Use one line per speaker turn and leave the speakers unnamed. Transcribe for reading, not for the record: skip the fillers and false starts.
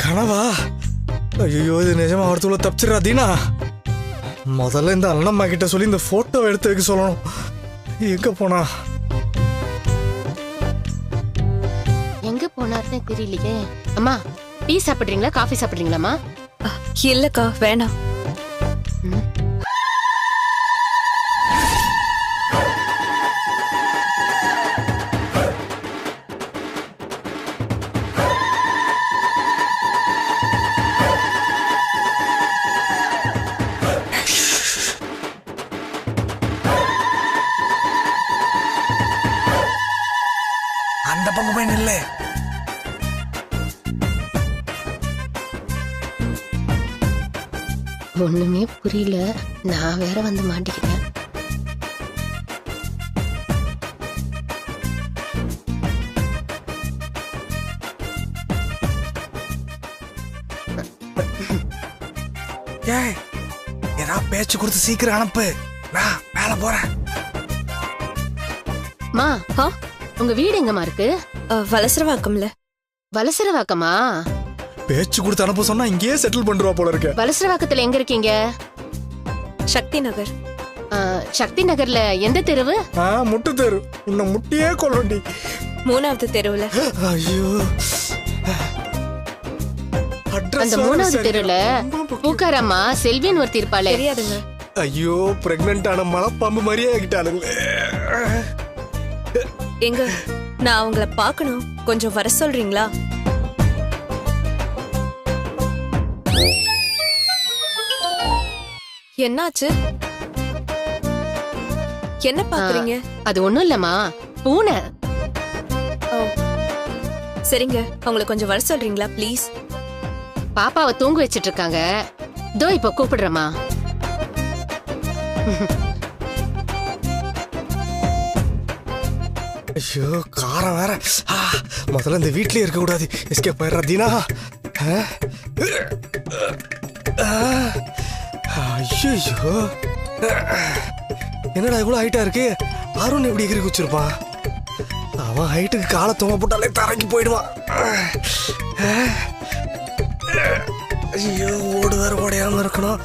கனவா? ஐயோ, இது நிஜமா ஒருத்தவளை தப்பிச்சிடறா தீனா. முதல்ல இந்த அண்ணம்மா கிட்ட சொல்லி இந்த போட்டோ எடுத்து வைக்க சொல்லணும். எங்க போனா?
எங்க போனாருன்னு தெரியலையே. அம்மா, டீ சாப்பிடுறீங்களா காஃபி சாப்பிடுறீங்களாமா?
இல்லக்கா, வேணாம்.
அந்த பக்கம் போய் நில்ல.
ஒண்ணுமே புரியல. நான் வேற வந்து மாட்டிக்கிட்டேன்.
ஏய், ஏதாவது பேச்சு கொடுத்து சீக்கிரம் அனுப்பு. நான் மேல போறேன்.
மா, உங்க வீடு எங்கம்மா இருக்கு?
வலசரவாக்கம்ல.
வலசரவாக்கமா?
பேச்சு கொடுத்து அனுப்ப சொன்னா இங்கேயே செட்டில் பண்ணுவா போல இருக்க.
வலசரவாக்கத்துல எங்க இருக்கீங்க?
சக்தி நகர்.
சக்தி நகர்ல எந்த தெருவு?
முட்டு தெரு. உன்னை முட்டியே கொள்ளண்டி.
3வது தெருவுல.
ஐயோ,
அந்த 3வது தெருவுல பூக்காரம்மா செல்வின்னு ஒருத்தி இருப்பாளே.
தெரியாதுங்க.
ஐயோ, பிரெக்னன்ட் ஆன மலைப்பாம்பு மாதிரியே ஆகிட்டானுங்களே.
எங்க, நான் அவங்கள பார்க்கணும். கொஞ்சம் வர சொல்றீங்களா? என்னாச்சு? என்ன பாக்குறீங்க?
அது ஒண்ணும் இல்லம்மா, பூனை.
சரிங்க, அவங்கள கொஞ்சம் வர சொல்றீங்களா ப்ளீஸ்?
பாப்பாவை தூங்க வச்சிட்டு இருக்காங்க. இதோ இப்ப கூப்பிடுறமா.
ஐயோ, காரம் வேற. முதல்ல இந்த வீட்லயே இருக்க கூடாது. எஸ்கேப் ஆயிடுறா தீனா. ஐயோ, என்னடா இவ்வளவு ஹைட்டா இருக்கு? அருண் எப்படி எகிரி குச்சிருப்பான்? அவன் ஹைட்டுக்கு காலை தொங்க போட்டாலே தரைக்கு போயிடுவான். ஐயோ, ஓடு வேற ஓடையாம இருக்கணும்.